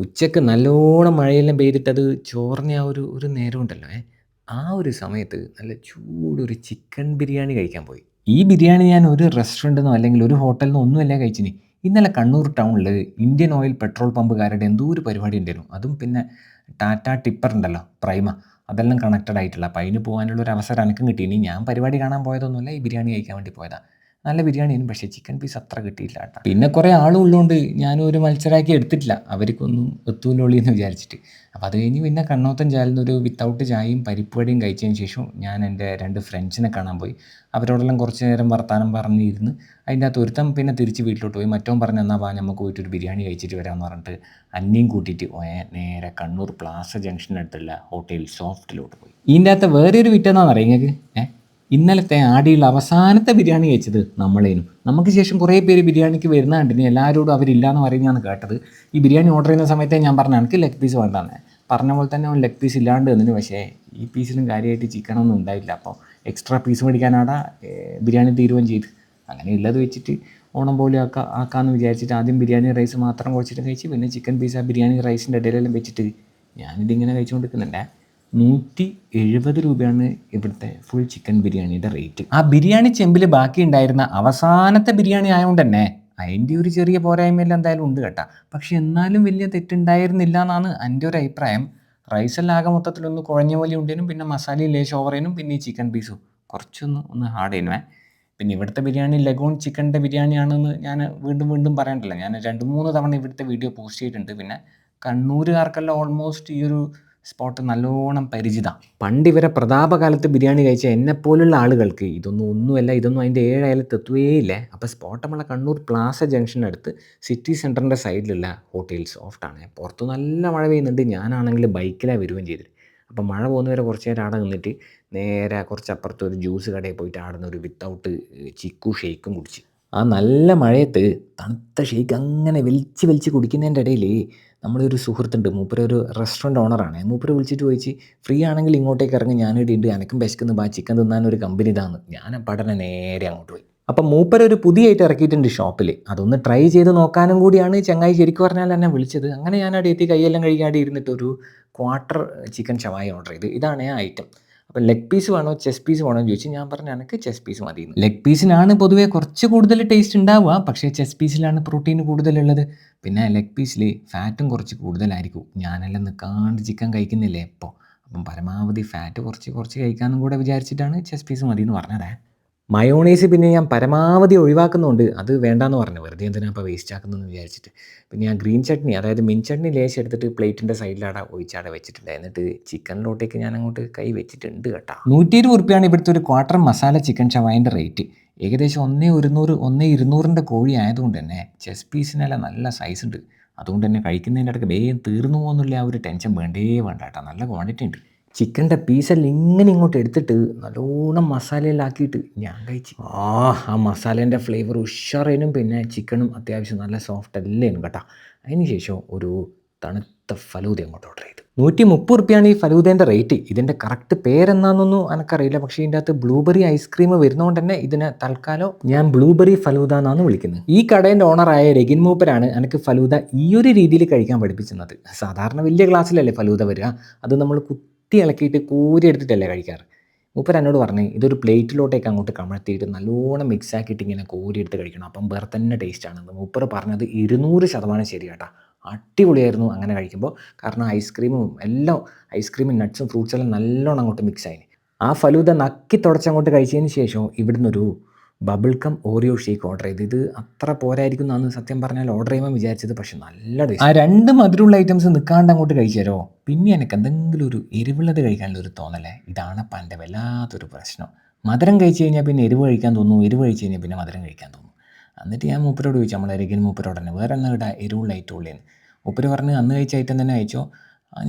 ഉച്ചക്ക് നല്ലോണം മഴയെല്ലാം പെയ്തിട്ടത് ചോർന്ന ആ ഒരു നേരമുണ്ടല്ലോ ആ ഒരു സമയത്ത് നല്ല ചൂടൊരു ചിക്കൻ ബിരിയാണി കഴിക്കാൻ പോയി. ഈ ബിരിയാണി ഞാൻ ഒരു റെസ്റ്റോറൻറ്റ്ന്നോ അല്ലെങ്കിൽ ഒരു ഹോട്ടലിൽ നിന്നോ ഒന്നുമല്ല കഴിച്ചിന്. ഇന്നലെ കണ്ണൂർ ടൗണിൽ ഇന്ത്യൻ ഓയിൽ പെട്രോൾ പമ്പുകാരുടെ എന്തോ ഒരു പരിപാടി ഉണ്ടായിരുന്നു. അതും പിന്നെ ടാറ്റ ടിപ്പർ ഉണ്ടല്ലോ പ്രൈമ, അതെല്ലാം കണക്റ്റഡ് ആയിട്ടുള്ള. അപ്പം അതിന് പോകാനുള്ള ഒരു അവസരം എനിക്കും കിട്ടീനി. ഞാൻ പരിപാടി കാണാൻ പോയതൊന്നുമല്ല, ഈ ബിരിയാണി കഴിക്കാൻ വേണ്ടി പോയതാ. നല്ല ബിരിയാണിയാണ്, പക്ഷേ ചിക്കൻ പീസ് അത്ര കിട്ടിയില്ല കേട്ടോ. പിന്നെ കുറേ ആളും ഉള്ളതുകൊണ്ട് ഞാനും ഒരു മത്സരമാക്കി എടുത്തിട്ടില്ല, അവർക്കൊന്നും എത്തൂലോളി എന്ന് വിചാരിച്ചിട്ട്. അപ്പോൾ അത് കഴിഞ്ഞ് പിന്നെ കണ്ണോത്തൻ ചാലിൽ ഒരു വിത്തൗട്ട് ചായയും പരിപ്പ് വടയും കഴിച്ചതിന് ശേഷം ഞാൻ എൻ്റെ 2 ഫ്രണ്ട്സിനെ കാണാൻ പോയി. അവരോടെല്ലാം കുറച്ച് നേരം വർത്താനം പറഞ്ഞിരുന്ന് അതിൻ്റെ അകത്ത് ഒരുത്തൻ പിന്നെ തിരിച്ച് വീട്ടിലോട്ട് പോയി. മറ്റവൻ പറഞ്ഞു എന്നാൽ വാ നമുക്ക് പോയിട്ട് ഒരു ബിരിയാണി കഴിച്ചിട്ട് വരാമെന്ന് പറഞ്ഞിട്ട് അന്നേയും കൂട്ടിയിട്ട് നേരെ കണ്ണൂർ പ്ലാസ ജംഗ്ഷനടുത്തുള്ള ഹോട്ടൽ സോഫ്റ്റിലോട്ട് പോയി. ഇതിൻ്റെ അകത്ത് വേറെ ഒരു വിറ്റെന്നാണെന്നറിയാം നിങ്ങൾക്ക്. ഇന്നലത്തെ ആടിയുള്ള അവസാനത്തെ ബിരിയാണി കഴിച്ചത് നമ്മളേനും. നമുക്ക് ശേഷം കുറേ പേര് ബിരിയാണിക്ക് വരുന്ന കണ്ടിന്. എല്ലാവരോടും അവരില്ലയെന്ന് പറയുന്നതാണ് കേട്ടത്. ഈ ബിരിയാണി ഓർഡർ ചെയ്യുന്ന സമയത്തേ ഞാൻ പറഞ്ഞു എനിക്ക് ലെഗ് പീസ് വേണ്ടാന്ന്. പറഞ്ഞ പോലെ തന്നെ അവൻ ലെഗ് പീസ് ഇല്ലാണ്ട് തന്നിന്. പക്ഷേ ഈ പീസിലും കാര്യമായിട്ട് ചിക്കനൊന്നും ഉണ്ടായില്ല. അപ്പോൾ എക്സ്ട്രാ പീസ് മേടിക്കാനാടാ ബിരിയാണി തീരുകയും ചെയ്ത്. അങ്ങനെ ഉള്ളത് വെച്ചിട്ട് ഓണം പോലെ ആക്കാമെന്ന് വിചാരിച്ചിട്ട് ആദ്യം ബിരിയാണി റൈസ് മാത്രം കുറച്ചിട്ട് കഴിച്ച് പിന്നെ ചിക്കൻ പീസ് ആ ബിരിയാണി റൈസിൻ്റെ ഇടയിലെല്ലാം വെച്ചിട്ട് ഞാനിതിങ്ങനെ കഴിച്ചുകൊണ്ടിരിക്കുന്നുണ്ടേ. 170 രൂപയാണ് ഇവിടുത്തെ ഫുൾ ചിക്കൻ ബിരിയാണിയുടെ റേറ്റ്. ആ ബിരിയാണി ചെമ്പിൽ ബാക്കി ഉണ്ടായിരുന്ന അവസാനത്തെ ബിരിയാണി ആയതുകൊണ്ട് തന്നെ അതിൻ്റെ ഒരു ചെറിയ പോരായ്മയെല്ലാം എന്തായാലും ഉണ്ട് കേട്ടോ. പക്ഷെ എന്നാലും വലിയ തെറ്റുണ്ടായിരുന്നില്ല എന്നാണ് എൻ്റെ ഒരു അഭിപ്രായം. റൈസെല്ലാം ആകെ മൊത്തത്തിലൊന്ന് കുഴഞ്ഞ പോലെ ഉണ്ടേനും, പിന്നെ മസാലയും ലേശം ഓവറേനും, പിന്നെ ഈ ചിക്കൻ പീസും കുറച്ചൊന്ന് ഹാർഡ് ചെയ്യുന്നേ. പിന്നെ ഇവിടുത്തെ ബിരിയാണി ലഗോൺ ചിക്കൻ്റെ ബിരിയാണിയാണെന്ന് ഞാൻ വീണ്ടും വീണ്ടും പറയണ്ടല്ലോ. ഞാൻ 2-3 തവണ ഇവിടുത്തെ വീഡിയോ പോസ്റ്റ് ചെയ്തിട്ടുണ്ട്. പിന്നെ കണ്ണൂരുകാർക്കെല്ലാം ഓൾമോസ്റ്റ് ഈ ഒരു സ്പോട്ട് നല്ലോണം പരിചിതമാണ്. പണ്ട് ഇവരെ പ്രതാപകാലത്ത് ബിരിയാണി കഴിച്ച എന്നെപ്പോലുള്ള ആളുകൾക്ക് ഒന്നുമല്ല, ഇതൊന്നും അതിൻ്റെ 7 അയലത്ത് എത്തുകയില്ലേ. അപ്പോൾ സ്പോട്ട് നമ്മളെ കണ്ണൂർ പ്ലാസ ജംഗ്ഷനടുത്ത് സിറ്റി സെൻറ്ററിൻ്റെ സൈഡിലുള്ള ഹോട്ടൽ സോഫ്റ്റാണ്. പുറത്ത് നല്ല മഴ പെയ്യുന്നുണ്ട്. ഞാനാണെങ്കിൽ ബൈക്കിലാണ് വരുകയും ചെയ്തത്. അപ്പോൾ മഴ പോകുന്നവരെ കുറച്ച് നേരം അവിടെ നിന്നിട്ട് നേരെ കുറച്ചപ്പുറത്ത് ഒരു ജ്യൂസ് കടയിൽ പോയിട്ട് ആടുന്ന ഒരു വിത്തൗട്ട് ചിക്കു ഷെയ്ക്കും കുടിച്ച്. ആ നല്ല മഴയത്ത് തണുത്ത ഷെയ്ക്ക് അങ്ങനെ വലിച്ച് കുടിക്കുന്നതിൻ്റെ ഇടയിൽ നമ്മളൊരു സുഹൃത്തുണ്ട്. മൂപ്പര് ഒരു റെസ്റ്റോറൻറ്റ് ഓണറാണ്. മൂപ്പര് വിളിച്ചിട്ട് ചോദിച്ച് ഫ്രീ ആണെങ്കിൽ ഇങ്ങോട്ടേക്ക് ഇറങ്ങി, ഞാനിവിടെ ഉണ്ട്, എനിക്കും വിശക്കുന്നു, ബാ ചിക്കൻ തിന്നാൻ ഒരു കമ്പനി ഇതാന്ന്. ഞാൻ പഠനം നേരെ അങ്ങോട്ട് പോയി. അപ്പം മൂപ്പര് ഒരു പുതിയ ഐറ്റം ഇറക്കിയിട്ടുണ്ട് ഷോപ്പിൽ. അതൊന്ന് ട്രൈ ചെയ്ത് നോക്കാനും കൂടിയാണ് ചങ്ങായി ശരിക്കും പറഞ്ഞാൽ എന്നെ വിളിച്ചത്. അങ്ങനെ ഞാൻ അവിടെ എത്തി കൈയെല്ലാം കഴുകാതെ ഇരുന്നിട്ട് ഒരു ക്വാർട്ടർ ചിക്കൻ ഷവായി ഓർഡർ ചെയ്ത്. ഇതാണ് ആ ഐറ്റം. അപ്പോൾ ലെഗ് പീസ് വേണോ ചെസ്റ്റ് പീസ് വേണോ എന്ന് ചോദിച്ചു. ഞാൻ പറഞ്ഞു എനിക്ക് ചെസ്റ്റ് പീസ് മതി. ലെഗ് പീസിനാണ് പൊതുവേ കുറച്ച് കൂടുതൽ ടേസ്റ്റ് ഉണ്ടാവുക, പക്ഷേ ചെസ്റ്റ് പീസിലാണ് പ്രോട്ടീൻ കൂടുതലുള്ളത്. പിന്നെ ലെഗ് പീസിൽ ഫാറ്റും കുറച്ച് കൂടുതലായിരിക്കും. ഞാനെല്ലാം നിൽക്കാണ്ട് ചിക്കൻ കഴിക്കുന്നില്ലേ ഇപ്പോൾ. അപ്പം പരമാവധി ഫാറ്റ് കുറച്ച് കഴിക്കാമെന്നും കൂടെ വിചാരിച്ചിട്ടാണ് ചെസ്റ്റ് പീസ് മതി എന്ന് പറഞ്ഞതേ. മയോണൈസ് പിന്നെ ഞാൻ പരമാവധി ഒഴിവാക്കുന്നുണ്ട്. അത് വേണ്ടാന്ന് പറഞ്ഞു. വെറുതെ എന്തിനാ ഇപ്പോൾ വേസ്റ്റ് ആക്കുന്നതെന്ന് വിചാരിച്ചിട്ട്. പിന്നെ ഞാൻ ഗ്രീൻ ചട്നി, അതായത് മിൻ ചട്നി ലേശം എടുത്തിട്ട് പ്ലേറ്റിൻ്റെ സൈഡിലാടെ ഒഴിച്ചാടെ വെച്ചിട്ടുണ്ട്. എന്നിട്ട് ചിക്കനിലോട്ടേക്ക് ഞാൻ അങ്ങോട്ട് കൈ വെച്ചിട്ടുണ്ട് കേട്ടോ. 120 ഉറുപ്പ്യാണ് ഇവിടുത്തെ ഒരു ക്വാർട്ടർ മസാല ചിക്കൻ ഷവായിൻ്റെ റേറ്റ്. ഏകദേശം 1,100 1,200ൻ്റെ കോഴി ആയതുകൊണ്ട് തന്നെ ചെസ്റ്റ് പീസിനെല്ലാം നല്ല സൈസ് ഉണ്ട്. അതുകൊണ്ട് തന്നെ കഴിക്കുന്നതിൻ്റെ ഇടയ്ക്ക് വേഗം തീർന്നു പോകുന്നില്ല ആ ഒരു ടെൻഷൻ വേണ്ട കേട്ടോ. നല്ല ക്വാണ്ടിറ്റി ഉണ്ട്. ചിക്കൻ്റെ പീസെല്ലാം ഇങ്ങനെ ഇങ്ങോട്ട് എടുത്തിട്ട് നല്ലോണം മസാലയെല്ലാം ആക്കിയിട്ട് ഞാൻ കഴിച്ച്. ആ മസാലേൻ്റെ ഫ്ലേവർ ഉഷാറേനും, പിന്നെ ചിക്കനും അത്യാവശ്യം നല്ല സോഫ്റ്റ് എല്ലാം കേട്ടോ. അതിന് ശേഷം ഒരു തണുത്ത ഫലൂദ അങ്ങോട്ട് ഓർഡർ ചെയ്തു. 130 ഉറുപ്പ്യാണ് ഈ ഫലൂദേൻ്റെ റേറ്റ്. ഇതിൻ്റെ കറക്റ്റ് പേരെന്നാണെന്നൊന്നും എനിക്കറിയില്ല. പക്ഷേ ഇതിൻ്റെ അകത്ത് ബ്ലൂബെറി ഐസ്ക്രീം വരുന്നതുകൊണ്ട് തന്നെ ഇതിനെ തൽക്കാലം ഞാൻ ബ്ലൂബെറി ഫലൂദ എന്നാണ് വിളിക്കുന്നത്. ഈ കടേൻ്റെ ഓണറായ രഗിൻ മൂപ്പരാണ് എനിക്ക് ഫലൂദ ഈ ഒരു രീതിയിൽ കഴിക്കാൻ പഠിപ്പിച്ചത്. സാധാരണ വലിയ ഗ്ലാസ്സിലല്ലേ ഫലൂദ വരിക, അത് നമ്മൾ കുത്തി ഇളക്കിയിട്ട് കോരി എടുത്തിട്ടല്ലേ കഴിക്കാറ്. മൂപ്പർ എന്നോട് പറഞ്ഞ് ഇതൊരു പ്ലേറ്റിലോട്ടേക്ക് അങ്ങോട്ട് കമഴ്ത്തിയിട്ട് നല്ലോണം മിക്സ് ആക്കിയിട്ട് ഇങ്ങനെ കോരി എടുത്ത് കഴിക്കണം, അപ്പം വേറെ തന്നെ ടേസ്റ്റാണെന്ന്. മൂപ്പർ പറഞ്ഞത് 200% ശരി കേട്ടോ. അടിപൊളിയായിരുന്നു അങ്ങനെ കഴിക്കുമ്പോൾ. കാരണം ഐസ്ക്രീമും നട്ട്സും ഫ്രൂട്ട്സെല്ലാം നല്ലോണം അങ്ങോട്ട് മിക്സ് ആയി. ആ ഫലൂദ നക്കി തുടച്ചങ്ങോട്ട് കഴിച്ചതിന് ശേഷം ഇവിടുന്നൊരു bubble gum Oreo shake order ചെയ്ത്. ഇത് അത്ര പോരായിരിക്കും എന്നാണ് സത്യം പറഞ്ഞാൽ ഓർഡർ ചെയ്യുമ്പോൾ വിചാരിച്ചത്. പക്ഷെ നല്ല ടേസ്റ്റ്. ആ 2 മധുരമുള്ള ഐറ്റംസ് നിൽക്കാണ്ട് അങ്ങോട്ട് കഴിച്ചു തരുമോ. പിന്നെ എനിക്ക് എന്തെങ്കിലും ഒരു എരിവുള്ളത് കഴിക്കാനുള്ള ഒരു തോന്നലേ. ഇതാണ് അപ്പം എൻ്റെ വല്ലാത്തൊരു പ്രശ്നം. മധുരം കഴിച്ച് കഴിഞ്ഞാൽ പിന്നെ എരിവ് കഴിക്കാൻ തോന്നും, എരിവ് കഴിച്ച് കഴിഞ്ഞാൽ പിന്നെ മധുരം കഴിക്കാൻ തോന്നും. എന്നിട്ട് ഞാൻ മൂപ്പരോട് ചോദിച്ചു, നമ്മളെ രഗിൻ മൂപ്പരോട് തന്നെ വേറെ എന്നാ കേട്ടാ എരിവുള്ള ഐറ്റം ഉള്ളേന്ന്. മൂപ്പര് പറഞ്ഞ് അന്ന് കഴിച്ച ഐറ്റം തന്നെ കഴിച്ചോ.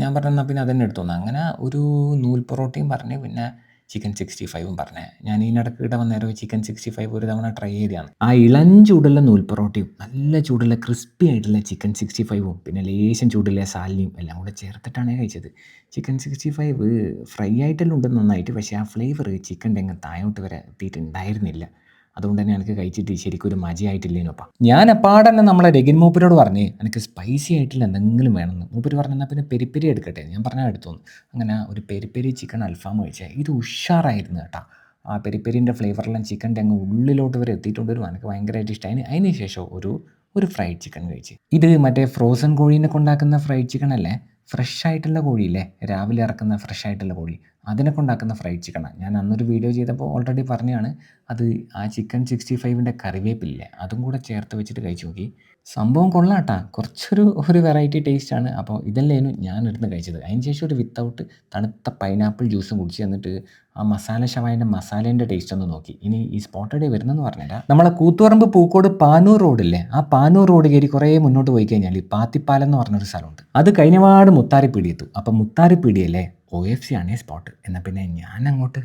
ഞാൻ പറഞ്ഞു എന്നാൽ പിന്നെ അതന്നെ എടുത്തോന്ന്. അങ്ങനെ ഒരു നൂൽ പൊറോട്ടയും പറഞ്ഞ് പിന്നെ ചിക്കൻ 65 പറഞ്ഞേ. ഞാൻ ഇതിനിടയ്ക്ക് ഇവിടെ വന്നേരം ചിക്കൻ 65 ഒരു തവണ ട്രൈ ചെയ്തതാണ്. ആ ഇളം ചൂടുള്ള നൂൽ പൊറോട്ടയും നല്ല ചൂടുള്ള ക്രിസ്പി ആയിട്ടുള്ള ചിക്കൻ 65ഉം പിന്നെ ലേശം ചൂടുള്ള സാലനിയും എല്ലാം കൂടെ ചേർത്തിട്ടാണ് കഴിച്ചത്. ചിക്കൻ 65 ഫ്രൈ ആയിട്ടെല്ലാം ഉണ്ട് നന്നായിട്ട്, പക്ഷേ ആ ഫ്ലേവർ ചിക്കൻ്റെ അങ്ങ് താഴോട്ട് വരെ എത്തിയിട്ടുണ്ടായിരുന്നില്ല. അതുകൊണ്ട് തന്നെ എനിക്ക് കഴിച്ചിട്ട് ശരിക്കും ഒരു മജയായിട്ടില്ലേനൊപ്പം. ഞാൻ എപ്പാടെ തന്നെ നമ്മളെ രഗിൻ മൂപ്പരോട് പറഞ്ഞ് എനിക്ക് സ്പൈസി ആയിട്ടുള്ള എന്തെങ്കിലും വേണമെന്ന്. മൂപ്പര് പറഞ്ഞു എന്നാൽ പിന്നെ പെരി പെരി എടുക്കട്ടെ. ഞാൻ പറഞ്ഞാൽ എടുത്തോന്ന്. അങ്ങനെ ഒരു പെരി പെരി ചിക്കൻ അൽഫാം കഴിച്ചേ. ഇത് ഉഷാറായിരുന്നു കേട്ടോ. ആ പെരി പെരിൻ്റെ ഫ്ലേവറെല്ലാം ചിക്കൻ്റെ അങ്ങ് ഉള്ളിലോട്ട് വരെ എത്തിയിട്ടുണ്ട്. എനിക്ക് ഭയങ്കരമായിട്ട് ഇഷ്ടമായി. അതിന് ശേഷം ഒരു ഫ്രൈഡ് ചിക്കൻ കഴിച്ച്. ഇത് മറ്റേ ഫ്രോസൺ കോഴീനെ കൊണ്ടാക്കുന്ന ഫ്രൈഡ് ചിക്കൻ അല്ലേ, ഫ്രഷ് ആയിട്ടുള്ള കോഴിയില്ലേ, രാവിലെ ഇറക്കുന്ന ഫ്രഷ് ആയിട്ടുള്ള കോഴി, അതിനെ കൊണ്ടാക്കുന്ന ഫ്രൈഡ് ചിക്കനാണ്. ഞാൻ അന്നൊരു വീഡിയോ ചെയ്തപ്പോൾ ഓൾറെഡി പറഞ്ഞതാണ്. അത് ആ ചിക്കൻ 65ൻ്റെ കറിവേപ്പില്ലേ അതും കൂടെ ചേർത്ത് വെച്ചിട്ട് കഴിച്ച് നോക്കി. സംഭവം കൊള്ളാട്ടാ. ഒരു വെറൈറ്റി ടേസ്റ്റാണ്. അപ്പോൾ ഇതല്ലേനു ഞാനിരുന്ന് കഴിച്ചത്. അതിന് ശേഷം ഒരു വിത്തൗട്ട് തണുത്ത പൈനാപ്പിൾ ജ്യൂസും കുടിച്ച് എന്നിട്ട് ആ മസാല ഷവായിൻ്റെ മസാലേൻ്റെ ടേസ്റ്റ് ഒന്ന് നോക്കി. ഇനി ഈ സ്പോട്ടഡേ വരുന്നെന്ന് പറഞ്ഞുതരാം. നമ്മളെ കൂത്തുപറമ്പ് പൂക്കോട് പാനൂർ റോഡില്ലേ, ആ പാനൂർ റോഡ് കയറി കുറേ മുന്നോട്ട് പോയി കഴിഞ്ഞാൽ പാത്തിപ്പാലം എന്ന് പറഞ്ഞൊരു സ്ഥലമുണ്ട്. അത് കഴിഞ്ഞപാട് മുത്താറിപ്പീടി എത്തും. അപ്പം മുത്താറിപ്പീടിയല്ലേ OFC ആണേ സ്പോട്ട്. എന്നാൽ പിന്നെ ഞാൻ അങ്ങോട്ട്